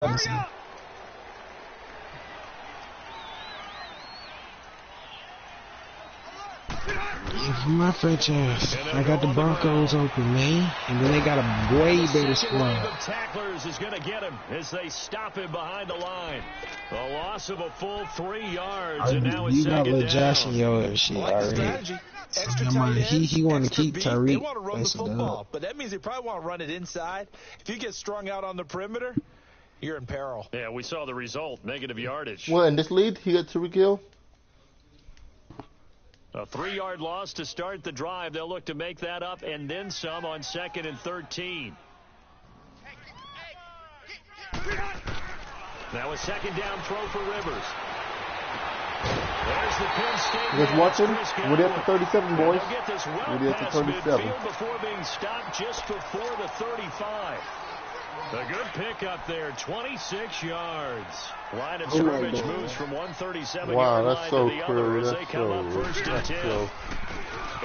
Listen. For my franchise, I got the Broncos open, man, and then they got a way better squad. The tacklers is going to get him as they stop him behind the line. A loss of a full 3 yards, and now it's you second got little Josh down. in your shit already. He want to keep Tyreek. They want to run the football, but that means they probably want to run it inside. If you get strung out on the perimeter, you're in peril. Yeah, we saw the result, negative yardage. Well, in this lead, he got Tyreek Hill. A 3-yard loss to start the drive. They'll look to make that up and then some on 2nd and 13. Now a second down throw for Rivers. There's the Penn State. You guys watching? We're at the 37, boys. Get this well We're at the past 37. midfield before being stopped just before the 35. A good pickup there, 26 yards. Line of scrimmage moves from 137 wow, yard that's line so to the cool. other as That's they come up so, first and that's 10. so.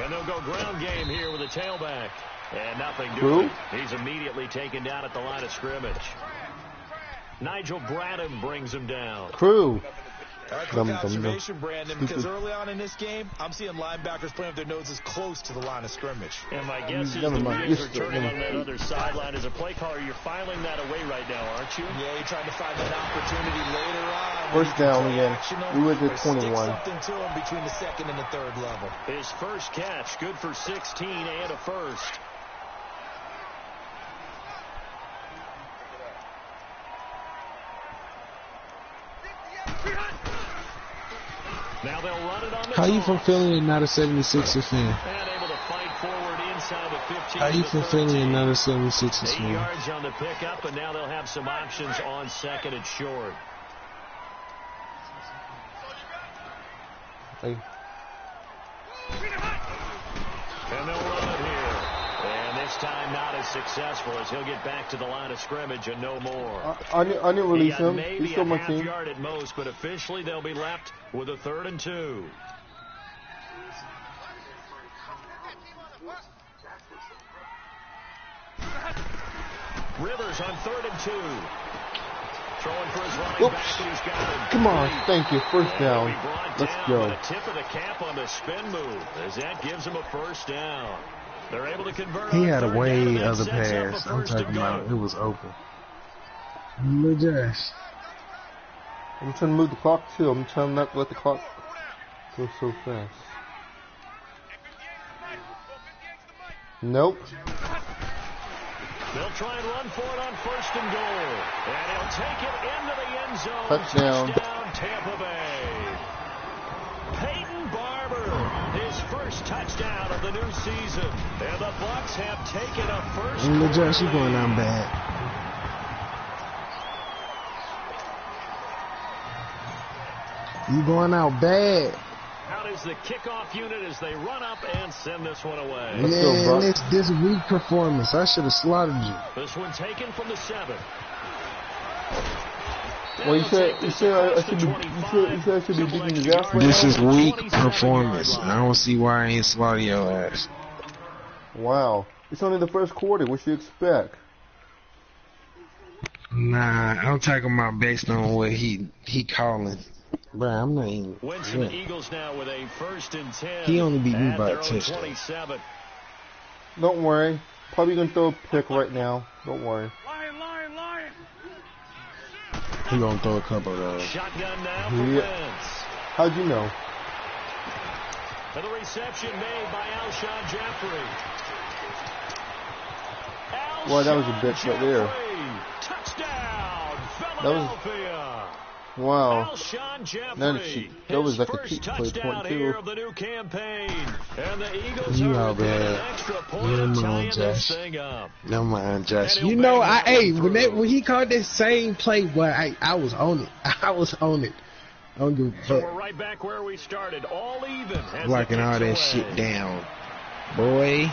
And they'll go ground game here with a tailback. And nothing Who? doing. He's immediately taken down at the line of scrimmage. Nigel Bradham brings him down. Crew. All right, quick observation, Brandon, because early on in this game, I'm seeing linebackers playing with their noses close to the line of scrimmage. And my guess is Never the mind. wheels are turning on that other sideline. As a play caller, you're filing that away right now, aren't you? Yeah, you're trying to find that opportunity later on. First down again. We were at 21. Stick something to him between the second and the third level. His first catch, good for 16 and a first. Now they'll run it on the How you from toss. Philly and not a 76er fan? And able to fight forward inside the 15. How you to from 13. Philly and not a 76er 8 fan? yards on the pickup, and now they'll have some options on 2nd and short. Hey. And they'll run it here. And this time not as successful as he'll get back to the line of scrimmage and no more. I didn't He release got him. maybe He's still a my half team. yard at most, but officially they'll be left with a 3rd and 2. Rivers on 3rd and 2. Throwing for his running Oops. back, and he's got it. Come on. Thank you. First And down. he'll be brought Let's down go. with a tip of the cap on the spin move, as that gives him a first down. They're able to convert. He on had a 3rd down, way and that other sets up a pass. I'm first and talking about goal. it was open. Little Josh. I'm trying to move the clock too. I'm trying not to let the clock go so fast. Nope. They'll try and run for it on 1st and goal. And he'll take it into the end zone. Touchdown. Touchdown, Tampa Bay. Peyton Barber, his first touchdown of the new season. And the Bucs have taken a first. Little Josh, you going down bad. You going out bad. Out is the kickoff unit as they run up and send this one away. Let's go, Man, Buck. this weak performance. I should have slaughtered you. This one taken from the 7. Well, you said I should be beating his ass right This now? is weak performance. I don't see why I ain't slaughter your ass. Wow. It's only the first quarter. What you expect? Nah, I'm talking about based on what he calling. Bruh, I'm not even. Wentz and the Yeah. Eagles now with a 1st and 10. He only beat me at by a their own touchdown. 27. Don't worry. Probably gonna throw a pick right now. Don't worry. He gonna throw a couple of those. Shotgun now for Yeah. Wentz. How'd you know? And the reception made by Alshon Jeffrey. Well, that was a bit right there. Touchdown, That was- Philadelphia. Wow. Alshon Jeffrey. That was his like a first cheat play touchdown point, here too. of the new campaign. And the Eagles You are all within an bad. extra point Never of mind, tying this Josh. thing up. Never mind, Josh. And he'll You know, bang that one through. when he called that same play, boy, I was on it. I was on it. I don't give a So fuck. we're right back where we started, all even. as Locking it all that kicks shit away. down, boy.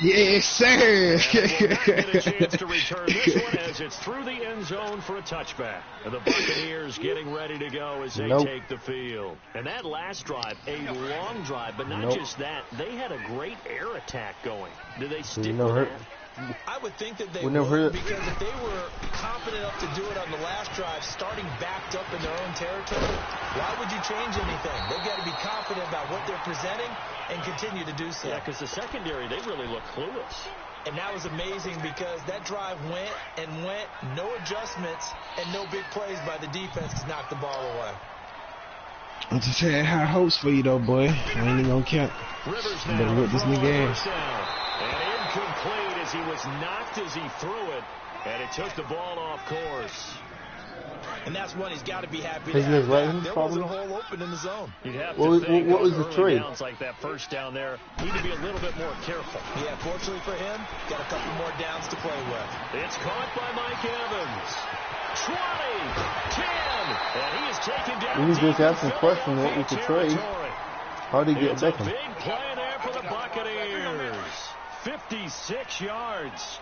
Yes, sir. And will not get a chance to return this one as it's through the end zone for a touchback. And the Buccaneers getting ready to go as they Nope. take the field. And that last drive, a long drive, but not Nope. just that. They had a great air attack going. Did they stick You know with her. that? I would think that they never would, because if they were confident enough to do it on the last drive, starting backed up in their own territory, why would you change anything? They've got to be confident about what they're presenting and continue to do so. Yeah, because the secondary, they really look clueless. And that was amazing because that drive went and went, no adjustments, and no big plays by the defense to knock the ball away. I just had high hopes for you, though, boy. I ain't even gonna count. Rivers You better whip this nigga ass. And incomplete as he was knocked as he threw it, and it took the ball off course. And that's one he's got to be happy Taking his right hand, there probably. wasn't a hole open in the zone. You'd have What was the early trade? downs like that first down there, need to be a little bit more careful. Yeah, fortunately for him, got a couple more downs to play with. It's caught by Mike Evans. 20, 10, and he is taken down. We just asked some questions what we could trade. How did he get It's a Beckham? big play there for the Buccaneers. 56 yards.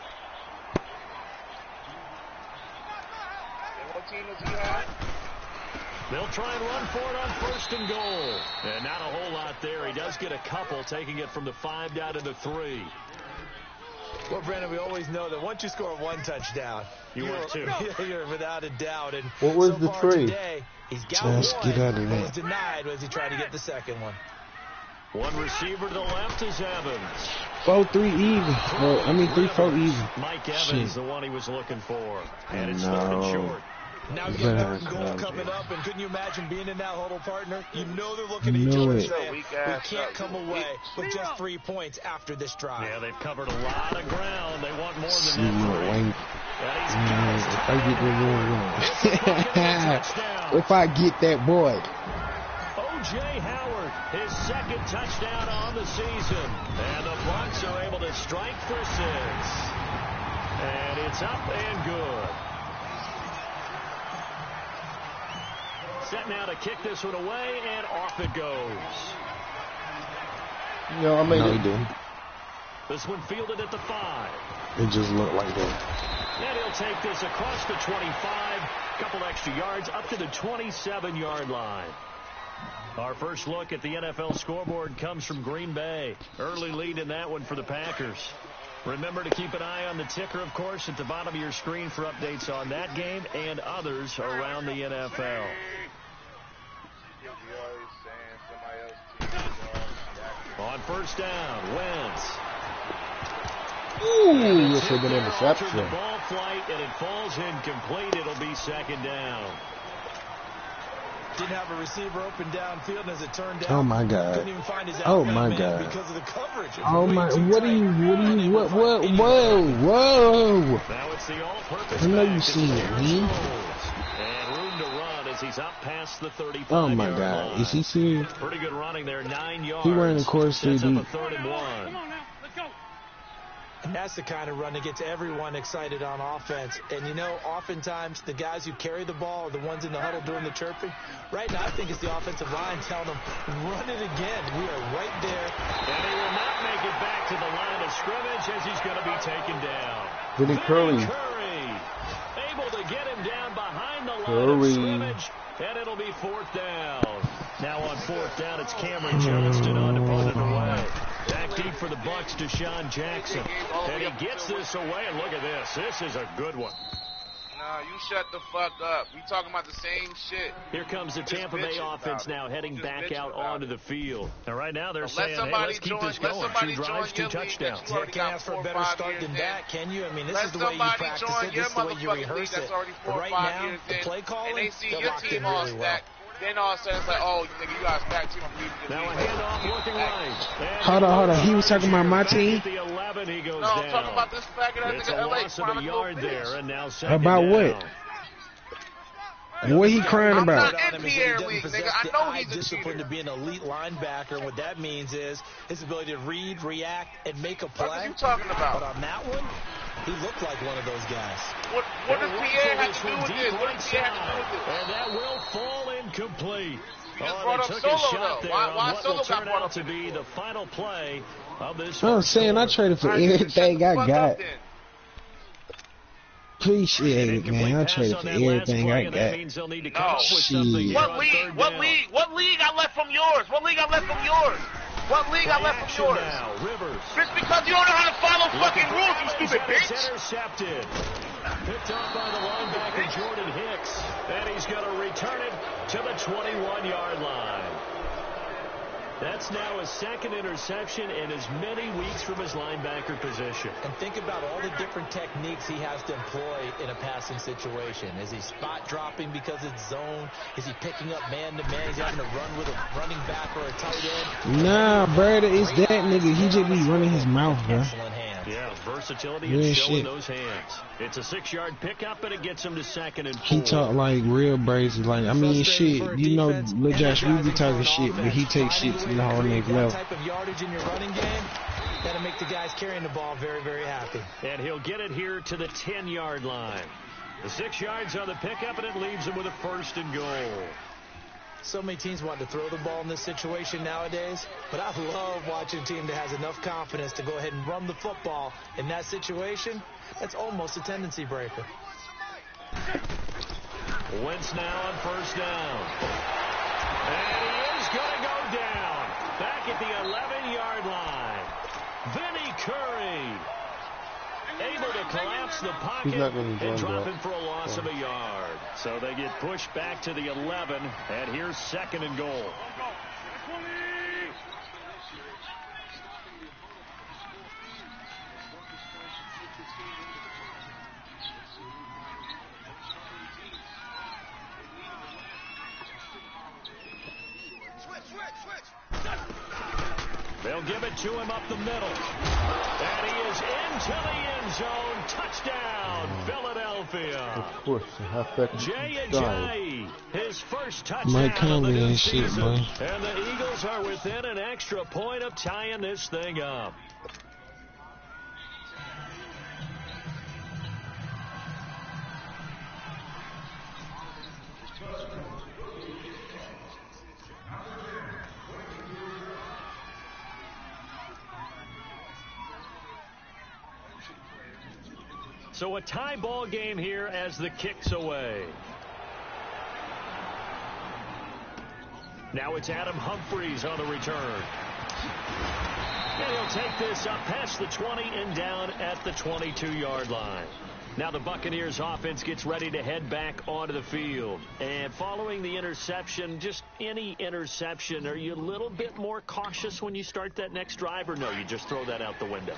What team does he have? They'll try and run for it on 1st and goal. And not a whole lot there. He does get a couple, taking it from the 5 down to the 3. Well, Brandon, we always know that once you score one touchdown, you're 2. You're without a doubt. And what was so the far trade? Today, he's got Just one, get out of but there. was denied as he tried to get the second one. One receiver to the left is Evans. 4-3 even. Well, I mean 3-4 even. Mike Evans, Shit. the one he was looking for. And it's No. nothing short. Now you got that goal coming up, and couldn't you imagine being in that huddle, partner? You know they're looking at each Know other it. saying, we can't come away with just 3 points after this drive. Yeah, they've covered a lot of ground. They want more See than what that. Wayne. If I get that boy, if I get that boy. O.J. Howard, his second touchdown on the season. And the Bucs are able to strike for 6. And it's up and good. Set now to kick this one away, and off it goes. No, I made No, it. he didn't. This one fielded at the 5. It just looked like that. And he'll take this across the 25, couple extra yards, up to the 27-yard line. Our first look at the NFL scoreboard comes from Green Bay. Early lead in that one for the Packers. Remember to keep an eye on the ticker, of course, at the bottom of your screen for updates on that game and others around the NFL. On 1st down, Wentz. Ooh, this would have been an Altered interception. the ball flight, and it falls incomplete. It'll be 2nd down. Didn't have a receiver open downfield, and as it turned out, Oh my God. couldn't even find his Oh outbound my man God. because of the coverage. It was Oh way my, too what tight. are you, Unable to what, find whoa, anyone. whoa. Now it's the all-purpose I know back. you It's seen it, Aaron man. Jones. And room to run as he's up past the 35-yard Oh my line. God. Is he serious? Pretty good running there, 9 yards. He ran the course Sets up 3 a 3rd and 1. And that's the kind of run that gets everyone excited on offense. And, you know, oftentimes the guys who carry the ball are the ones in the huddle doing the chirping. Right now, I think it's the offensive line telling them, run it again. We are right there. And he will not make it back to the line of scrimmage as he's going to be taken down. Vinny Curry. Able to get him down behind the line Curry. of scrimmage. And it'll be 4th down. Now on 4th down, it's Cameron Johnston on to put it away. Back deep for the Bucs, Deshaun Jackson. And he gets this away, and look at this. This is a good one. Nah, you shut the fuck up. We talking about the same shit. Here comes the Tampa Bay offense now heading back out onto the field. And right now they're saying, hey, let's keep this going. 2 drives, 2 touchdowns. You can't ask for a better start than that, can you? I mean, this is the way you practice it. This is the way you rehearse it. But right now, the play calling, and they see they're your locked team in all really well. stacked. Then all of a sudden it's like, oh, nigga, you guys back team. I'm leaving this Now a league. handoff looking right. And Hold on. He was talking about my back team? at the 11, he goes No, I'm down. talking about this faggot It's nigga a LA loss of trying a to go yard finish. there, and now 2nd About down. what? What he crying I'm about? not in Pierre League, nigga. I know he's a discipline cheater. to be an elite linebacker, and what that means is his ability to read, react, and make a What are play. you talking But about? on that one, he looked like one of those guys. What does And Pierre have Watson to do from with deep this? What right does Pierre have to do side. with this? And that will fall incomplete. You just Oh, brought they up took Solo, a shot though. there Why on what Solo will got turn brought out up to in be this the final play of this I'm first saying I quarter. traded for All right, nigga, everything shut I the fuck got. up then. Appreciate it, man. I traded for everything I That got. means they'll need to come up with Shit. something here What on league? 3rd What down. league? What league I left from yours? What league I left from yours? What league I left from yours? Now, Rivers. Just because you don't know how to follow fucking rules, you stupid It's bitch. intercepted. Picked up by the linebacker, Jordan Hicks. And he's going to return it to the 21-yard line. That's now his second interception in as many weeks from his linebacker position. And think about all the different techniques he has to employ in a passing situation. Is he spot dropping because it's zone? Is he picking up man-to-man? He's having to run with a running back or a tight end? Nah, brother, it's that nigga. He just be running his mouth, bro. Excellent hands. Yeah, versatility Real and skill in shit. those hands. It's a 6-yard pickup, and it gets him to 2nd and 4. He talk like real brazy. Like, I mean, shit, you know, Lil Josh, we be talking shit, but he takes shit to the whole next level. Type of yardage in your running game, that'll make the guys carrying the ball very, very happy. And he'll get it here to the 10-yard line. The 6 yards on the pickup, and it leaves him with a 1st and goal. So many teams want to throw the ball in this situation nowadays, but I love watching a team that has enough confidence to go ahead and run the football in that situation. That's almost a tendency breaker. Wentz now on 1st down. And he is going to go down. Back at the 11-yard line. Vinny Curry able to collapse the pocket and drop him for a loss of a yard. So they get pushed back to the 11, and here's 2nd and goal. They'll give it to him up the middle. And he is into the end zone. Touchdown, Philadelphia. Of course, the halfback died. J.A.J. his first touchdown Mike of the Conley new ain't shit, season. boy. And the Eagles are within an extra point of tying this thing up. So a tie ball game here as the kick's away. Now it's Adam Humphries on the return. And he'll take this up past the 20 and down at the 22-yard line. Now the Buccaneers offense gets ready to head back onto the field. And following the interception, just any interception, are you a little bit more cautious when you start that next drive, or no, you just throw that out the window?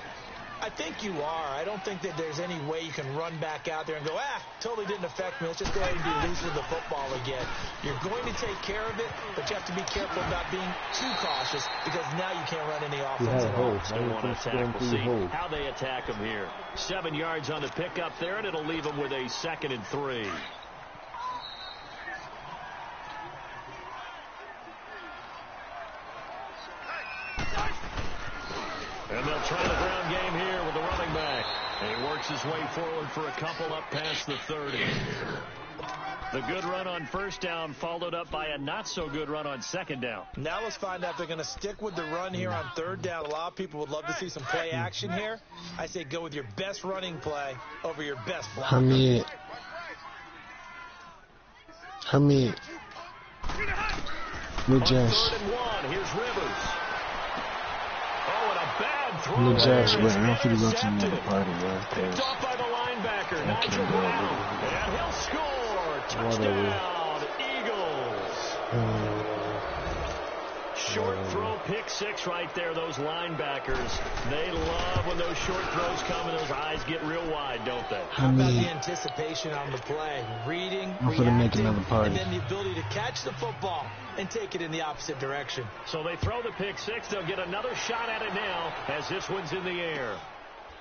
I think you are. I don't think that there's any way you can run back out there and go, totally didn't affect me. Let's just go ahead and be loose with the football again. You're going to take care of it, but you have to be careful about being too cautious because now you can't run any offense at all. Still want to attack. We'll see how they attack him here. 7 yards on the pickup there, and it'll leave him with a 2nd and 3. And they'll try the ground game here with the running back. And he works his way forward for a couple up past the 30. The good run on 1st down followed up by a not-so-good run on 2nd down. Now let's find out if they're going to stick with the run here on 3rd down. A lot of people would love to see some play action here. I say go with your best running play over your best block. Hamid. Lil Josh. 3rd and 1, here's Rivers. Oh, and a bad throw. Lil Josh, but I don't feel go to Intercepted. another party, bro. Picked off by the linebacker, Nigel can't do Brown. it. And he'll score. Touchdown, Eagles. Short throw, pick 6 right there. Those linebackers, they love when those short throws come and those eyes get real wide, don't they? How about the anticipation on the play? Reading, I'm gonna make reacting, another party. and then the ability to catch the football and take it in the opposite direction. So they throw the pick 6. They'll get another shot at it now as this one's in the air.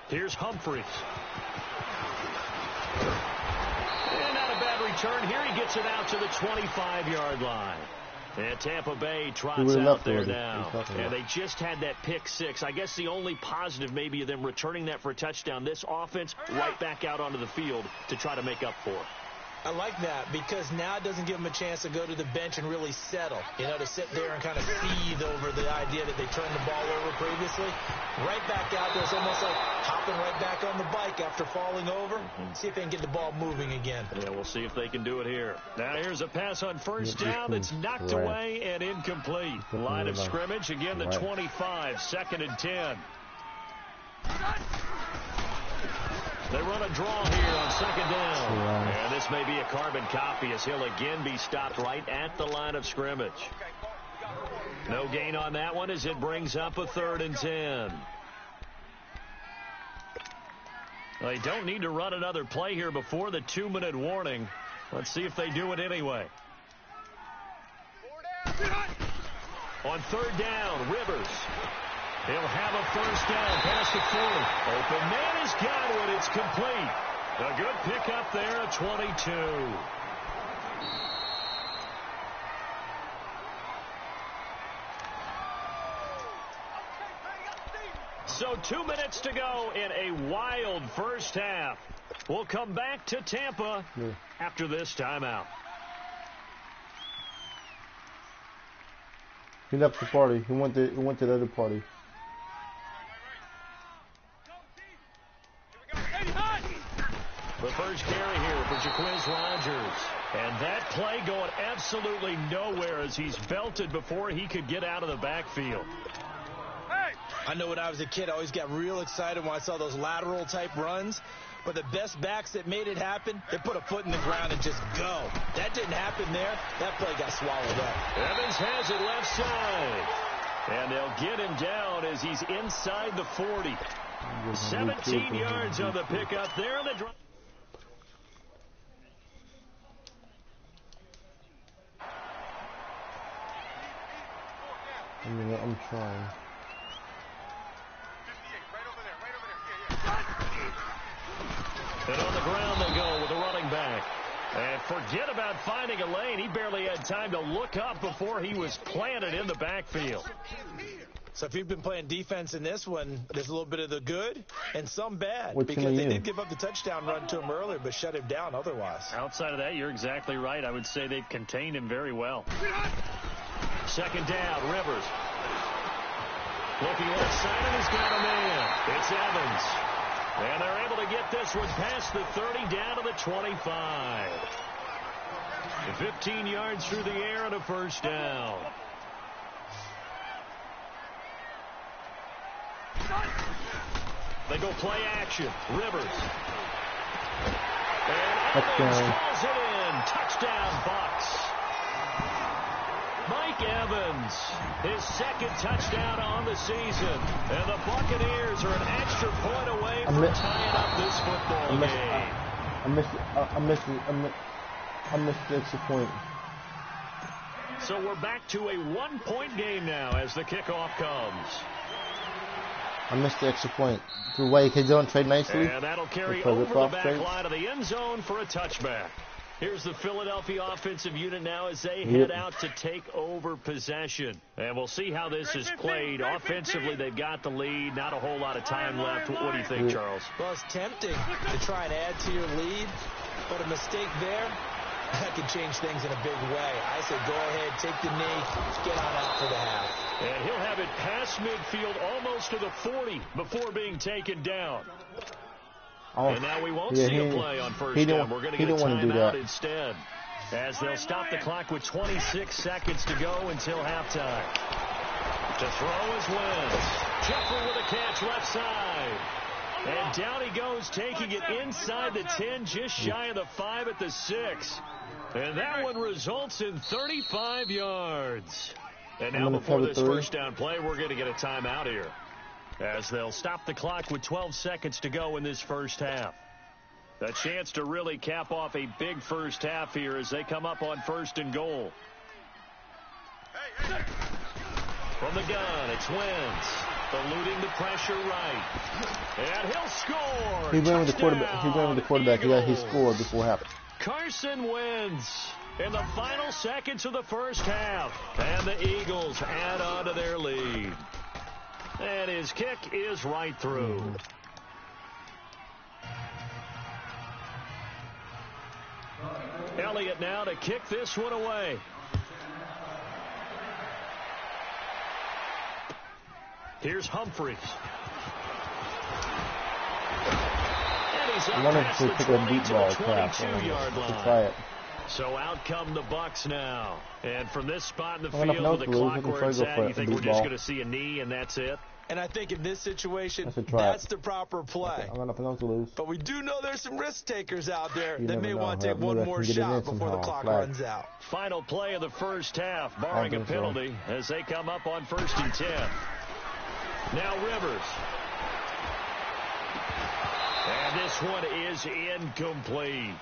Here's Humphries. And not a bad return. Here he gets it out to the 25-yard line. And Tampa Bay trots out there now. And they just had that pick 6. I guess the only positive maybe of them returning that for a touchdown. This offense right back out onto the field to try to make up for it. I like that because now it doesn't give them a chance to go to the bench and really settle, to sit there and kind of seethe over the idea that they turned the ball over previously. Right back out there. It's almost like hopping right back on the bike after falling over. See if they can get the ball moving again. Yeah, we'll see if they can do it here. Now here's a pass on first down that's knocked away and incomplete. Line of scrimmage, again the 25, 2nd and 10. They run a draw here on 2nd down. And this may be a carbon copy as he'll again be stopped right at the line of scrimmage. No gain on that one as it brings up a 3rd and 10. They don't need to run another play here before the 2-minute warning. Let's see if they do it anyway. On 3rd down, Rivers. He'll have a first down past the 40. Open man is Godwin. It's complete. A good pickup there at 22. So 2 minutes to go in a wild first half. We'll come back to Tampa after this timeout. He left the party. He went to the other party. The first carry here for Jaquiz Rogers. And that play going absolutely nowhere as he's belted before he could get out of the backfield. I know when I was a kid, I always got real excited when I saw those lateral type runs. But the best backs that made it happen, they put a foot in the ground and just go. That didn't happen there. That play got swallowed up. Evans has it left side. And they'll get him down as he's inside the 40. 17 yards on the pickup there on the drive. I'm trying. And on the ground they go with the running back. And forget about finding a lane. He barely had time to look up before he was planted in the backfield. So if you've been playing defense in this one, there's a little bit of the good and some bad. What because they did give up the touchdown run to him earlier, but shut him down otherwise. Outside of that, you're exactly right. I would say they've contained him very well. 2nd down, Rivers. Looking left side, and he's got a man. It's Evans. And they're able to get this one past the 30 down to the 25. 15 yards through the air and a first down. They go play action. Rivers. And Evans calls it in. Touchdown, Bucks. Mike Evans, his 2nd touchdown on the season. And the Buccaneers are an extra point away from tying up this football game. I missed the extra point. So we're back to a 1-point game now as the kickoff comes. I missed the extra point. The way he don't trade nicely. And that'll carry over the back line of the end zone for a touchback. Here's the Philadelphia offensive unit now as they head out to take over possession. And we'll see how this is played. Offensively, they've got the lead. Not a whole lot of time left. What do you think, Charles? Well, it's tempting to try and add to your lead, but a mistake there, that can change things in a big way. I say go ahead, take the knee, get on out for the half. And he'll have it past midfield almost to the 40 before being taken down. And now we won't see a play on first down. We're going to get a timeout instead, as they'll stop the clock with 26 seconds to go until halftime. To throw is Wentz. Jeffrey with a catch left side. And down he goes, taking it inside the 10, just shy of the 5 at the 6. And that one results in 35 yards. And now before this first down play, we're going to get a timeout here, as they'll stop the clock with 12 seconds to go in this first half. A chance to really cap off a big first half here as they come up on 1st and goal. From the gun, it's Wentz. Eluding the pressure right. And he'll score. He ran with the quarterback. He ran with the quarterback. Yeah, he scored before half. Carson Wentz in the final seconds of the first half. And the Eagles add on to their lead. And his kick is right through. Elliott now to kick this one away. Here's Humphries. And he's up past the 20 to the 22-yard line. Try it. So out come the Bucs now. And from this spot in the field with the clock where it's at, you think we're just going to see a knee and that's it? And I think in this situation, that's the proper play. I'm enough to lose. But we do know there's some risk takers out there that may want to take one more shot before the clock runs out. Final play of the first half, barring a penalty, as they come up on 1st and 10. Now Rivers. And this one is incomplete.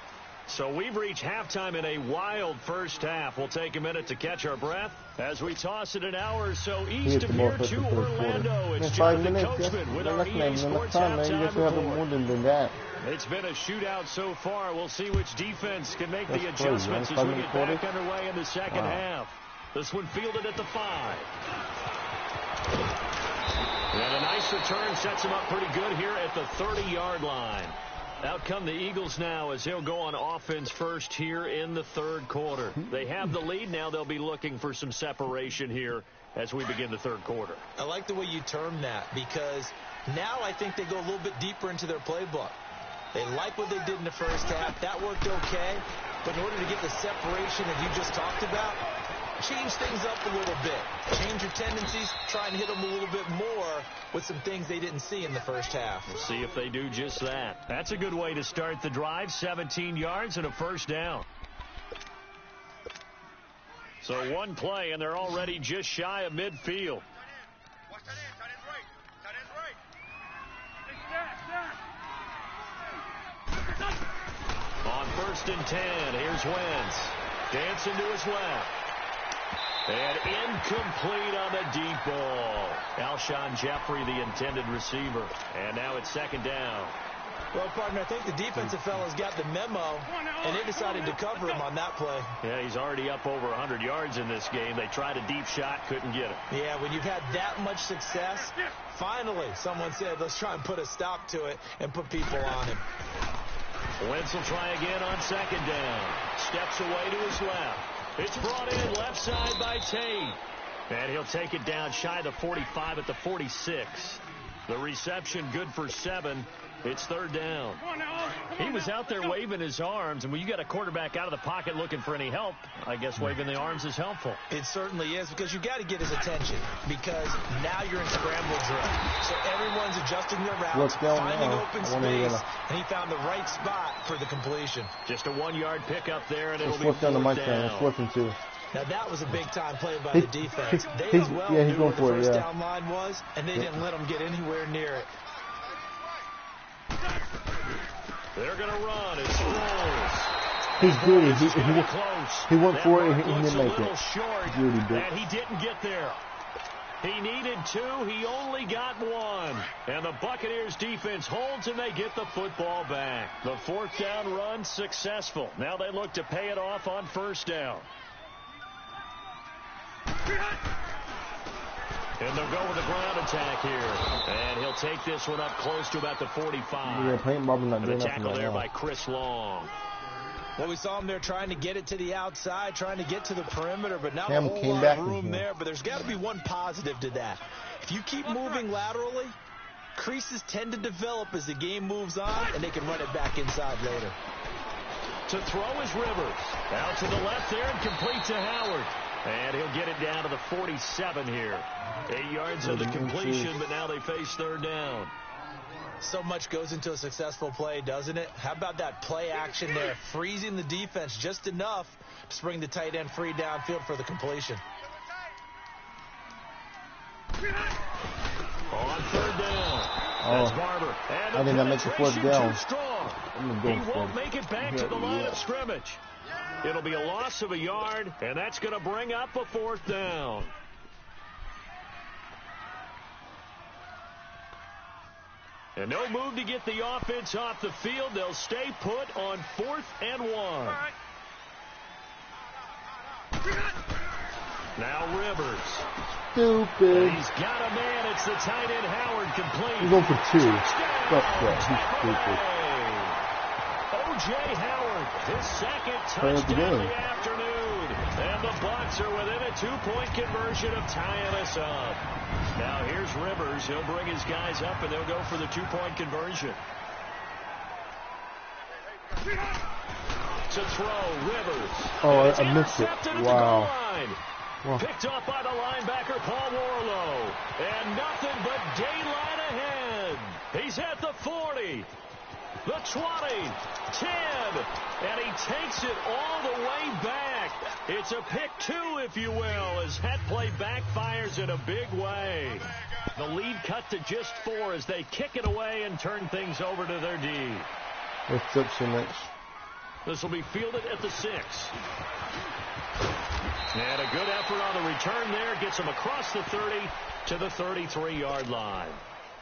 So we've reached halftime in a wild first half. We'll take a minute to catch our breath as we toss it an hour or so east of here to Orlando. It's Jonathan Coachman with our EA Sports halftime report. It's been a shootout so far. We'll see which defense can make the adjustments as we get back underway in the second half. This one fielded at the 5. And a nice return sets him up pretty good here at the 30-yard line. Out come the Eagles now as he'll go on offense first here in the third quarter. They have the lead. Now they'll be looking for some separation here as we begin the third quarter. I like the way you term that because now I think they go a little bit deeper into their playbook. They like what they did in the first half. That worked okay. But in order to get the separation that you just talked about, change things up a little bit. Change your tendencies. Try and hit them a little bit more with some things they didn't see in the first half. We'll see if they do just that. That's a good way to start the drive. 17 yards and a first down. So one play, and they're already just shy of midfield. On 1st and 10, here's Wentz. Dancing to his left. And incomplete on the deep ball. Alshon Jeffrey, the intended receiver. And now it's 2nd down. Well, partner, I think the defensive fellas got the memo, and they decided to cover him on that play. Yeah, he's already up over 100 yards in this game. They tried a deep shot, couldn't get it. Yeah, when you've had that much success, finally someone said, let's try and put a stop to it and put people on him. Wentz will try again on 2nd down. Steps away to his left. It's brought in left side by Tate. And he'll take it down shy of the 45 at the 46. The reception good for 7. It's 3rd down. He was out there waving his arms, and when you got a quarterback out of the pocket looking for any help, I guess waving the arms is helpful. It certainly is, because you got to get his attention, because now you're in scramble drill. So everyone's adjusting their routes, finding open space, and he found the right spot for the completion. Just a 1-yard pickup there, and it'll be 4th down. Now, that was a big-time play by the defense. They well knew where the first down line was, and they didn't let them get anywhere near it. They're going to run. It's Sproles. He's good. He went for it. He didn't make it. Short, and he didn't get there. He needed 2. He only got 1. And the Buccaneers defense holds, and they get the football back. The 4th down run successful. Now they look to pay it off on 1st down. And they'll go with a ground attack here. And he'll take this one up close to about the 45. And a tackle there by Chris Long. Well, we saw him there trying to get it to the outside, trying to get to the perimeter, but not a whole lot of room there. But there's got to be one positive to that. If you keep moving laterally, creases tend to develop as the game moves on, and they can run it back inside later. To throw is Rivers. Out to the left there and complete to Howard. And he'll get it down to the 47 here. 8 yards of the completion, but now they face 3rd down. So much goes into a successful play, doesn't it? How about that play action there, freezing the defense just enough to bring the tight end free downfield for the completion. On 3rd down. That's Barber. And I did not make the 4th down. He won't make it back to the line of scrimmage. It'll be a loss of a yard, and that's going to bring up a 4th down. And no move to get the offense off the field. They'll stay put on 4th and 1. Now Rivers. Stupid. He's got a man. It's the tight end Howard complete. He's going for 2. He's stupid. O.J. Howard, his second touchdown of the afternoon. And the Bucs are within a 2-point conversion of tying us up. Now here's Rivers. He'll bring his guys up, and they'll go for the 2-point conversion. To throw, Rivers. Oh, I missed it. Wow. Picked up by the linebacker, Paul Warlow. And nothing but daylight ahead. He's at the 40, the 20, 10, and he takes it all the way back. It's a pick 2, if you will, as that play backfires in a big way. The lead cut to just 4 as they kick it away and turn things over to their D. Reception. This will be fielded at the 6. And a good effort on the return there. Gets him across the 30 to the 33-yard line.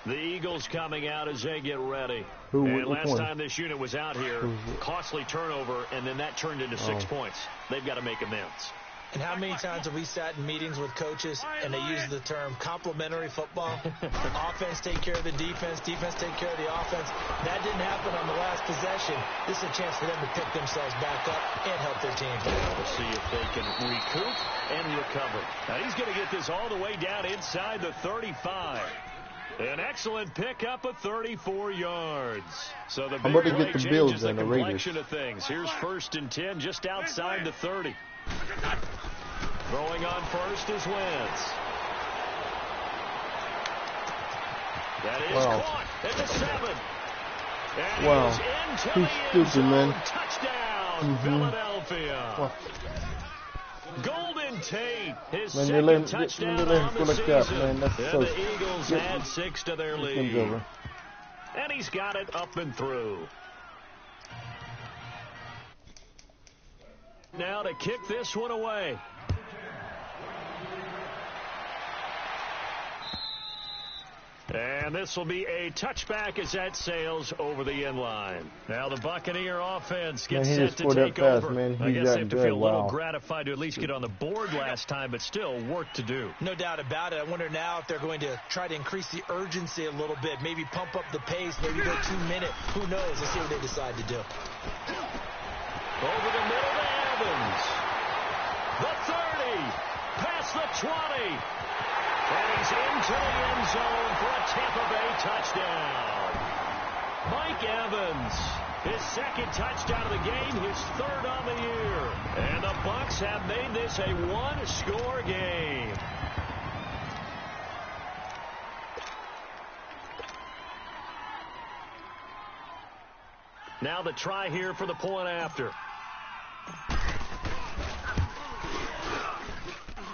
The Eagles coming out as they get ready. And last time this unit was out here, costly turnover, and then that turned into 6 points. They've got to make amends. And how many times have we sat in meetings with coaches and they use the term complementary football? Offense take care of the defense, defense take care of the offense. That didn't happen on the last possession. This is a chance for them to pick themselves back up and help their team. We'll see if they can recoup and recover. Now he's going to get this all the way down inside the 35. An excellent pickup of 34 yards. So the big play changes the complexion of things. Here's 1st and 10 just outside the 30. Throwing on first is Wentz. That is caught at the 7. And he's stupid, man. Touchdown, Philadelphia. Golden Tate, his man, second touchdown on the season. Man, that's and so the Eagles add 6 to their lead. And he's got it up and through. Now to kick this one away. And this will be a touchback as that sails over the end line. Now the Buccaneer offense gets set to take over. I guess they have to feel a little gratified to at least get on the board last time, but still work to do. No doubt about it. I wonder now if they're going to try to increase the urgency a little bit, maybe pump up the pace, maybe go 2-minute. Who knows? Let's see what they decide to do. Over the middle to Evans. The 30, past the 20. And he's into the end zone for a Tampa Bay touchdown. Mike Evans, his second touchdown of the game, his 3rd on the year. And the Bucs have made this a 1-score game. Now the try here for the point after.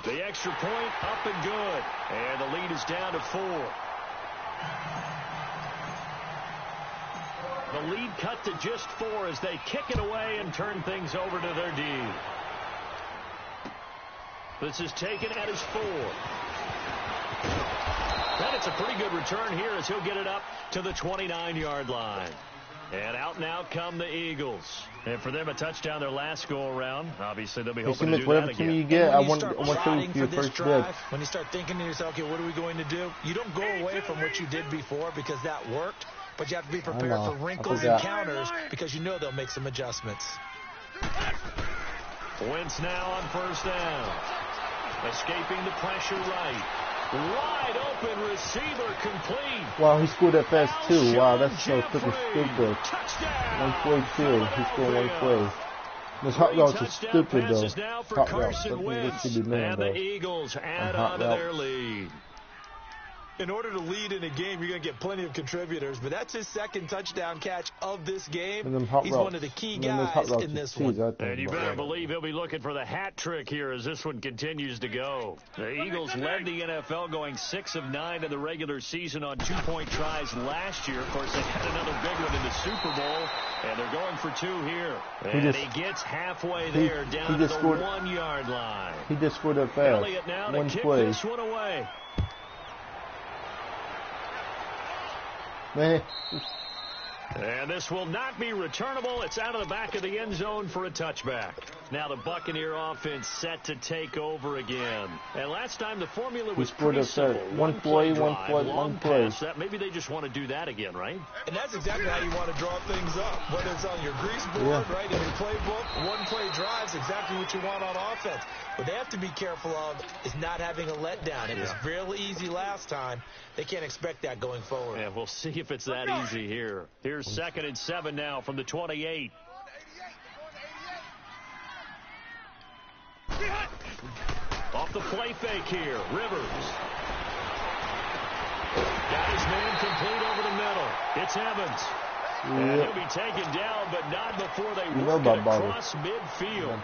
The extra point up and good. And the lead is down to 4. The lead cut to just 4 as they kick it away and turn things over to their D. This is taken at his 4. And it's a pretty good return here as he'll get it up to the 29-yard line. And out now come the Eagles. And for them, a touchdown their last go-around. Obviously, they'll be hoping to do that again. You get, I want to your first drive. When you start thinking to yourself, okay, what are we going to do? You don't go away from what you did before because that worked, but you have to be prepared for wrinkles and counters because you know they'll make some adjustments. Wentz now on 1st down. Escaping the pressure right. Wide open receiver complete. Wow, he scored that fast too. Wow, that's so freaking stupid. One play too. He scored one play. This hot routes is stupid though. Hot routes. And the Eagles add on to their lead. In order to lead in a game, you're going to get plenty of contributors, but that's his 2nd touchdown catch of this game. He's one of the key guys in this one. And you better believe he'll be looking for the hat trick here as this one continues to go. The Eagles led the NFL going 6 of 9 in the regular season on 2-point tries last year. Of course, they had another big one in the Super Bowl, and they're going for 2 here. And he gets halfway there down to the 1-yard line. He just scored that fast. Elliott now one to kick play. This one away. Man. And this will not be returnable. It's out of the back of the end zone for a touchback. Now the Buccaneer offense set to take over again. And last time the formula was scored pretty simple. one play, long play. pass. Maybe they just want to do that again, right? And that's exactly how you want to draw things up. Whether it's on your grease board, right, in your playbook, one-play drives, exactly what you want on offense. What they have to be careful of is not having a letdown. It was real easy last time. They can't expect that going forward. Yeah, we'll see if it's that easy here. Here's 2nd and 7 now from the 28. Off the play fake here, Rivers. Got his man complete over the middle. It's Evans. And he'll be taken down, but not before they work it across midfield.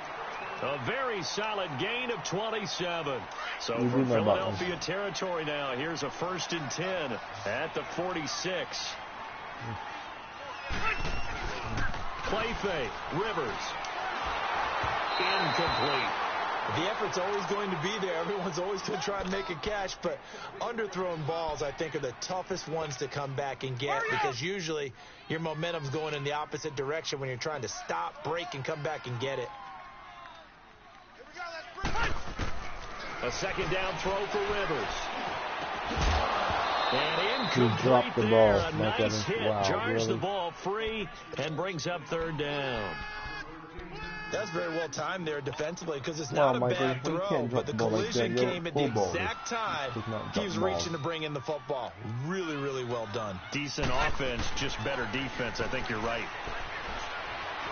A very solid gain of 27. So for Philadelphia territory now, here's a 1st and 10 at the 46. Play fake, Rivers. Incomplete. The effort's always going to be there. Everyone's always going to try and make a catch, but underthrown balls, I think, are the toughest ones to come back and get because usually your momentum's going in the opposite direction when you're trying to stop, break, and come back and get it. A 2nd down throw for Rivers. And incomplete dropped the there. ball. A nice hit. Wow, jars really? the ball free and brings up 3rd down. That's very well timed there defensively because it's not a bad throw, but the collision came at the exact time he was reaching to bring in the football. Really, really well done. Decent offense, just better defense. I think you're right.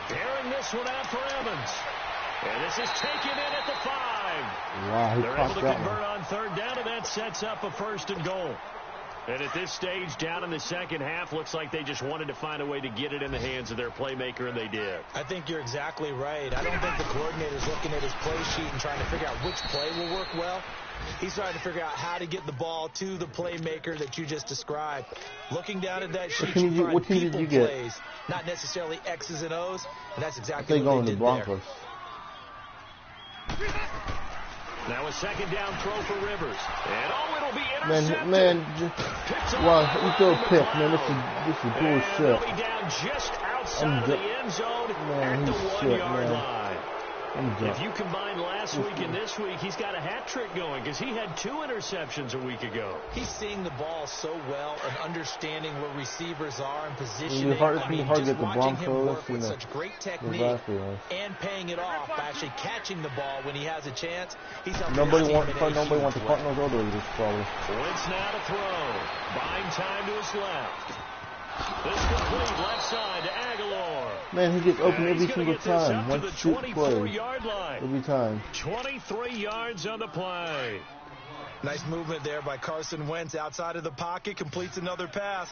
Airing this one out for Evans. And this is taken in at the 5. Wow, he They're able to that convert one. on 3rd down, and that sets up a 1st and goal. And at this stage, down in the second half, looks like they just wanted to find a way to get it in the hands of their playmaker, and they did. I think you're exactly right. I don't think the coordinator's looking at his play sheet and trying to figure out which play will work well. He's trying to figure out how to get the ball to the playmaker that you just described. Looking down at that sheet, you find people plays, not necessarily X's and O's, and that's exactly what they did there. Now a 2nd down throw for Rivers. And it'll be intercepted. Man, you throw a pick, man. This is bullshit. They'll be down just outside of the end zone at the 1-yard line. If you combine last week and this week, he's got a hat trick going because he had 2 interceptions a week ago. He's seeing the ball so well and understanding where receivers are and positioning. It's hard to get the Broncos with such great technique and paying it off by actually catching the ball when he has a chance. He's nobody wants the Cardinals or the Raiders, probably. Wentz now to throw. Buying time to his left. This complete left side to Aguilar. Man, he gets open every single time. One shoot play. Line. Every time. 23 yards on the play. Nice movement there by Carson Wentz outside of the pocket. Completes another pass.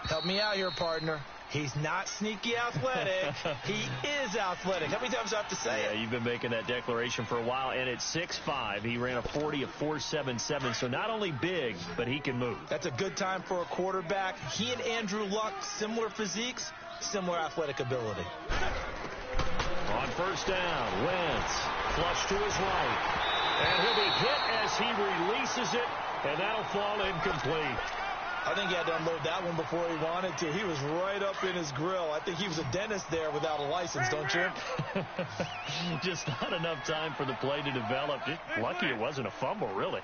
Help me out here, partner. He's not sneaky athletic. He is athletic. How many times do I have to say it? Yeah, you've been making that declaration for a while. And at 6'5", he ran a 40 of 4.77. So not only big, but he can move. That's a good time for a quarterback. He and Andrew Luck, similar physiques, similar athletic ability. On 1st down, Wentz flush to his right. And he'll be hit as he releases it, and that'll fall incomplete. I think he had to unload that one before he wanted to. He was right up in his grill. I think he was a dentist there without a license, don't you? Just not enough time for the play to develop. Lucky it wasn't a fumble, really.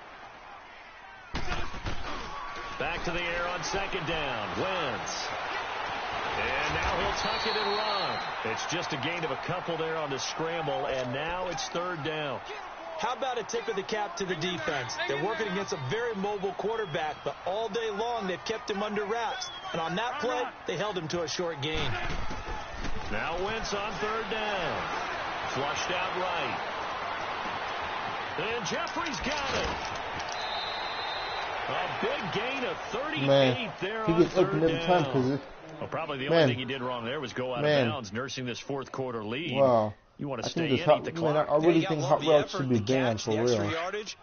Back to the air on 2nd down. Wentz. And now he'll tuck it and run. It's just a gain of a couple there on the scramble, and now it's 3rd down. How about a tip of the cap to the defense? They're working against a very mobile quarterback, but all day long they've kept him under wraps. And on that play, they held him to a short gain. Now Wentz on 3rd down. Flushed out right. And Jeffrey's got it. A big gain of 38 there on 3rd down. He gets open every time because well, probably the only thing he did wrong there was go out of bounds, nursing this 4th quarter lead. Wow. You want to stay in, eat the clock. I really think hot routes should be banned for real.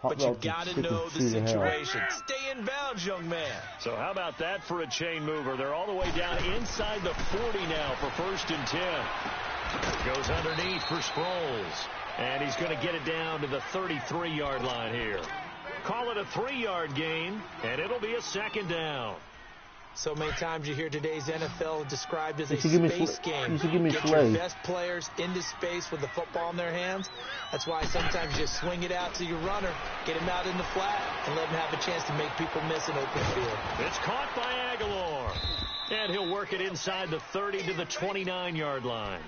But you got to know the situation. Stay in bounds, young man. So how about that for a chain mover? They're all the way down inside the 40 now for 1st and 10. Goes underneath for Sproles. And he's going to get it down to the 33-yard line here. Call it a 3-yard gain, and it'll be a 2nd down. So many times you hear today's NFL described as a should give me space game. You should give me Get Slay. your best players into space with the football in their hands. That's why sometimes you swing it out to your runner, get him out in the flat, and let him have a chance to make people miss an open field. It's caught by Aguilar. And he'll work it inside the 30 to the 29-yard line.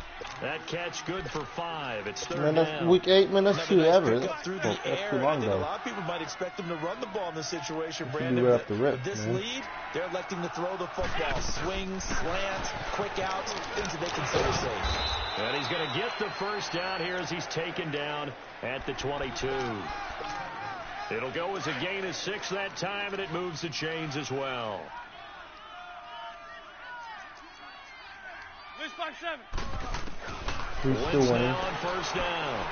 That catch good for 5. It's third down. Week 8, man, that's too average. Through the air. Too long, I think though. a lot of people might expect them to run the ball in this situation, Should be Brandon. right off the rip, With this man. lead, they're electing to throw the football. Swings, slants, quick outs, things that they consider safe. And he's going to get the first down here as he's taken down at the 22. It'll go as a gain of 6 that time, and it moves the chains as well. He's still Wentz winning. now on first down.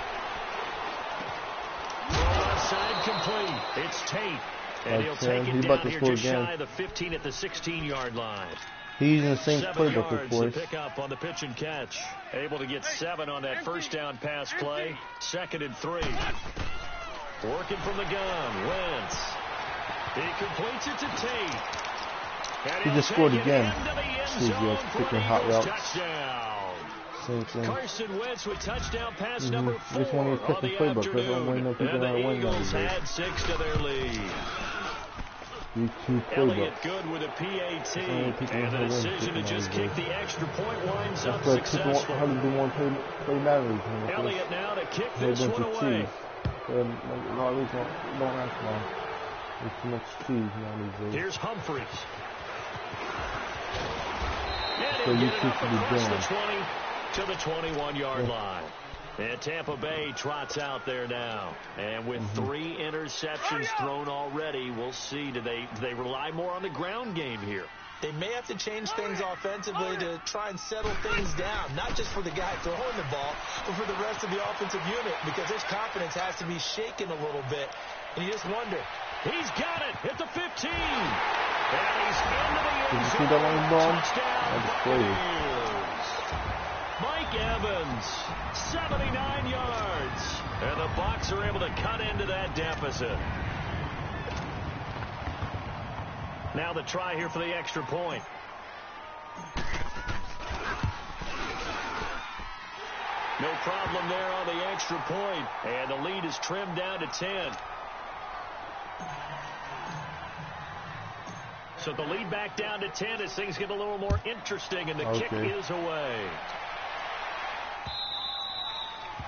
Left side complete. It's Tate. And he'll take it down here just shy of the 15 at the 16-yard line. He's in the same 7 playbook, of yards to course. pick up on the pitch and catch. Able to get 7 on that first down pass play. 2nd and 3. Working from the gun. Wentz. He completes it to Tate. And He just he'll scored take it again. into the end He's zone just for picking an hot Eagles routes. touchdown. Same thing. Carson Wentz with touchdown pass number 4 Just one of his on the picking playbook. That's why I'm waiting afternoon. on people And to the win Eagles nowadays. had 6 to their lead. These two Elliott playbooks. good with a PAT, only people and the who win decision to people just nowadays. kick the extra point winds up That's why people want successful. how to do more play matters. Elliott now to kick A whole this bunch one of away. cheese. A lot of these don't ask long. There's too much cheese now these days. Here's Humphries. And So he'll you get it two up should be across doing. the 20 to the 21-yard line. And Tampa Bay trots out there now. And with 3 interceptions thrown already, we'll see. Do they rely more on the ground game here? They may have to change things offensively to try and settle things down, not just for the guy throwing the ball, but for the rest of the offensive unit, because his confidence has to be shaken a little bit. And you just wonder. He's got it at the 15. And he's into the Did end you see zone. that long ball? Touchdown, That's crazy. Buccaneers. Mike Evans, 79 yards. And the Bucs are able to cut into that deficit. Now the try here for the extra point. No problem there on the extra point. And the lead is trimmed down to 10. So the lead back down to 10 as things get a little more interesting, and the kick is away.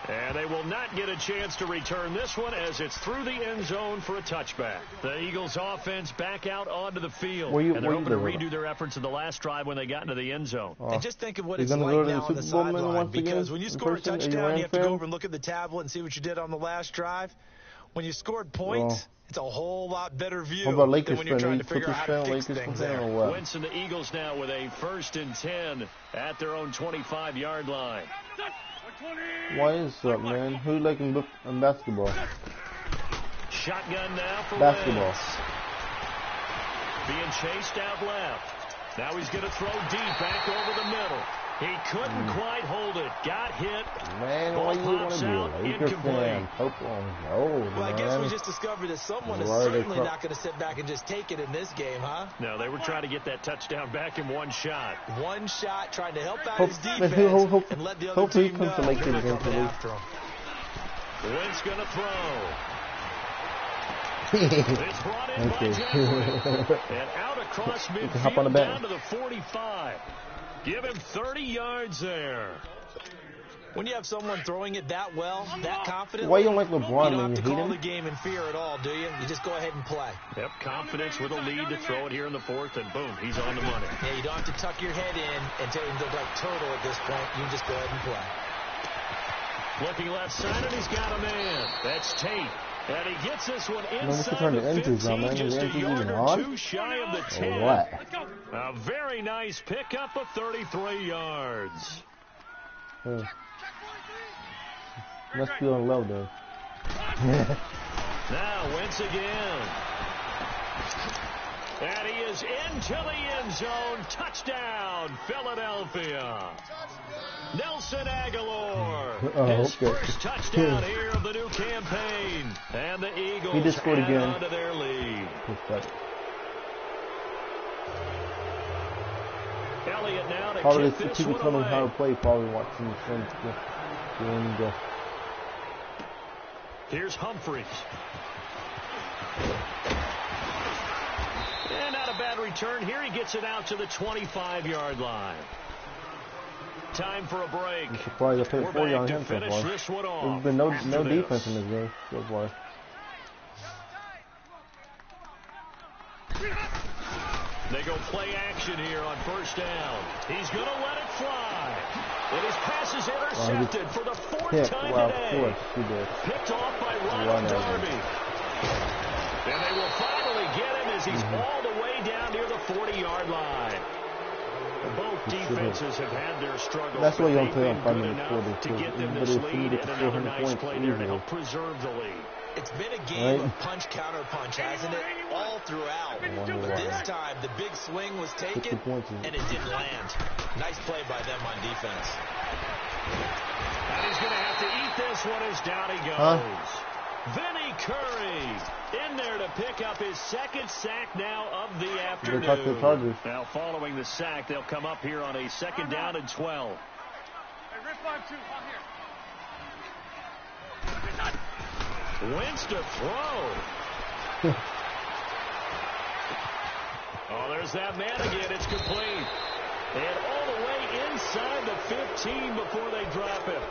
And they will not get a chance to return this one as it's through the end zone for a touchback. The Eagles offense back out onto the field. And they're hoping to redo their efforts in the last drive when they got into the end zone. And just think of what it's like now on the sideline. Because when you score a touchdown, you have to go over and look at the tablet and see what you did on the last drive. When you scored points, it's a whole lot better view than when you're trying to figure out how to fix things there. Wentz and the Eagles now with a 1st and 10 at their own 25-yard line. Why is that, man? Who like in basketball? Shotgun now for basketball. Wentz. Being chased out left. Now he's going to throw deep back over the middle. He couldn't quite hold it. Got hit. Man, why you want to be a Lakers fan? Well, I guess we just discovered that someone is certainly not going to sit back and just take it in this game, huh? No, they were trying to get that touchdown back in one shot. One shot, trying to help out his defense and let the other team know they're coming after him. Wentz going to throw. It's brought in by Jeffrey. And out across midfield down to the 45. Give him 30 yards there. When you have someone throwing it that well, that confidently, why you don't like LeBron? You don't have to call the game in fear at all, do you? You just go ahead and play. Yep, confidence with a lead to throw it here in the 4th, and boom, he's on the money. Yeah, you don't have to tuck your head in and tell him to look like turtle at this point. You just go ahead and play. Looking left side, and he's got a man. That's Tate. And he gets this one inside the the 15, just a yard or 2 shy of the 10. A very nice pickup of 33 yards. Must be on low, though. Now, Wentz again. And he is into the end zone. Touchdown, Philadelphia. Nelson Aguilar. His first touchdown here of the new campaign. And the Eagles he just scored again. Onto their lead. Elliott now to probably kick this people one tell me away. how to play, probably watching the film during the. Here's Humphries. And not a bad return here. He gets it out to the 25-yard line. Time for a break. I'm surprised I put 40 on him so far. This one off. There's been no defense in this game so far. They go play action here on first down. He's going to let it fly. And his pass is intercepted for the fourth time today. Of course he did. Picked off by Ronald Darby. And they will finally get him as he's all the way down near the 40-yard line. Both defenses have had their struggles. That's why you don't play on good 5 minutes enough to get them this lead, and another nice play there to help preserve the lead. It's been a game of punch-counter-punch, hasn't it? All throughout. This time, the big swing was taken, and it didn't land. Nice play by them on defense. And he's going to have to eat this one as down he goes. Vinny Curry in there to pick up his second sack now of the afternoon. Now, following the sack, they'll come up here on a 2nd down and 12. Wentz to throw. Oh, there's that man again. It's complete. And all the way inside the 15 before they drop him.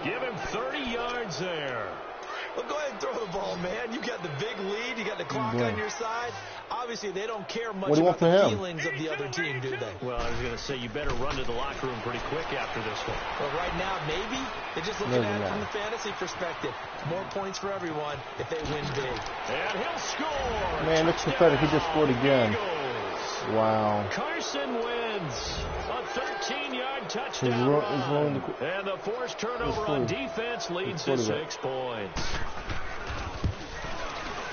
Give him 30 yards there. Well, go ahead and throw the ball, man. You got the big lead. You got the clock on your side. Obviously, they don't care much about the feelings of the other team, do they? Well, I was going to say, you better run to the locker room pretty quick after this one. Well, right now, maybe. They're just looking at it from the fantasy perspective. More points for everyone if they win big. And he'll score. Man, looks pathetic. He just scored again. Eagles. Wow. Carson Wentz. A 13-yard touchdown run. And the forced turnover on defense leads to 6 points.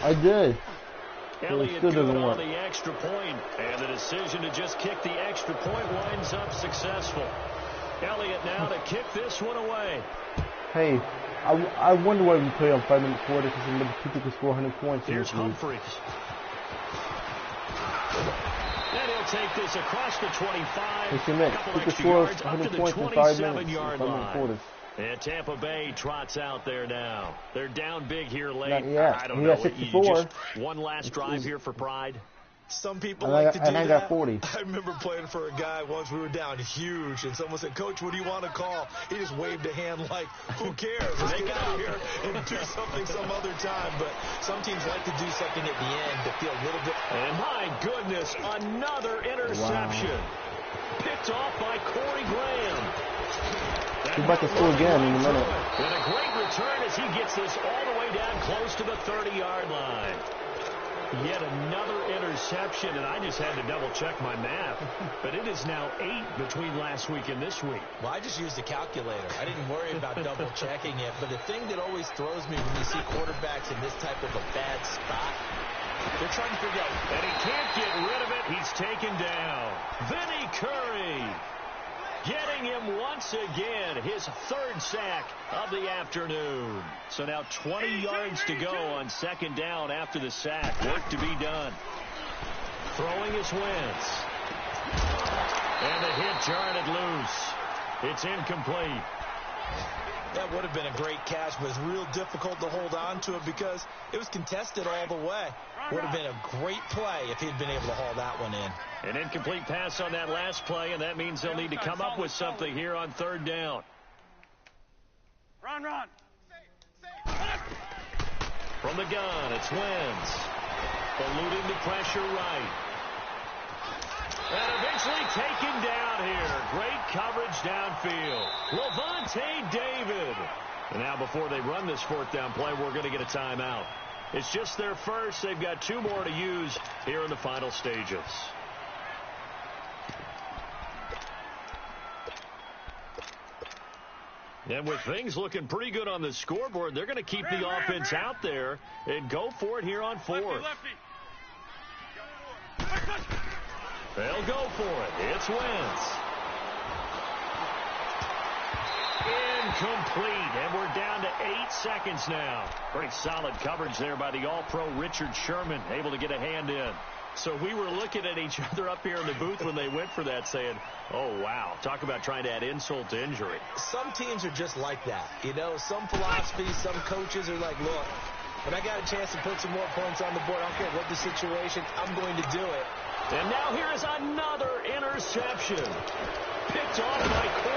I did. Elliott good on the extra point, and the decision to just kick the extra point winds up successful. Elliott now to kick this one away. Hey, I wonder why we play on 5 minute quarter because people can score 100 points. Here's Humphries. And he'll take this across the 25. A couple extra yards up to the 27-yard line. And Tampa Bay trots out there now. They're down big here late. I don't know. Just one last drive here for pride. Some people like to do that. And I got 40. I remember playing for a guy once. We were down huge, and someone said, "Coach, what do you want to call?" He just waved a hand like, "Who cares? Let's get out here and do something some other time." But some teams like to do something at the end to feel a little bit. And my goodness, another interception. Wow. Picked off by Corey Graham. He's about to score again in a minute. And a great return as he gets this all the way down close to the 30-yard line. Yet another interception, and I just had to double-check my math. But it is now 8 between last week and this week. Well, I just used the calculator. I didn't worry about double-checking it. But the thing that always throws me when you see quarterbacks in this type of a bad spot, they're trying to figure out. And he can't get rid of it. He's taken down. Vinny Curry getting him once again, his 3rd sack of the afternoon. So now 20 yards to go on 2nd down after the sack. Work to be done. Throwing his Wentz. And the hit jarred it loose. It's incomplete. That would have been a great catch, but it's real difficult to hold on to it because it was contested all the way. Would have been a great play if he'd been able to haul that one in. An incomplete pass on that last play, and that means they'll need to come up with something here on 3rd down. Run. From the gun, it's Wentz. Eluding the pressure right. And eventually taken down here. Great coverage downfield. Lavonte David. And now before they run this 4th down play, we're going to get a timeout. It's just their first. They've got 2 more to use here in the final stages. And with things looking pretty good on the scoreboard, they're going to keep the offense out there and go for it here on 4th. They'll go for it. It's Wentz. Incomplete. And we're down to 8 seconds now. Pretty solid coverage there by the All-Pro Richard Sherman. Able to get a hand in. So we were looking at each other up here in the booth when they went for that saying, oh, wow, talk about trying to add insult to injury. Some teams are just like that. You know, some philosophies, some coaches are like, look, when I got a chance to put some more points on the board, I don't care what the situation, I'm going to do it. And now here is another interception. Picked off by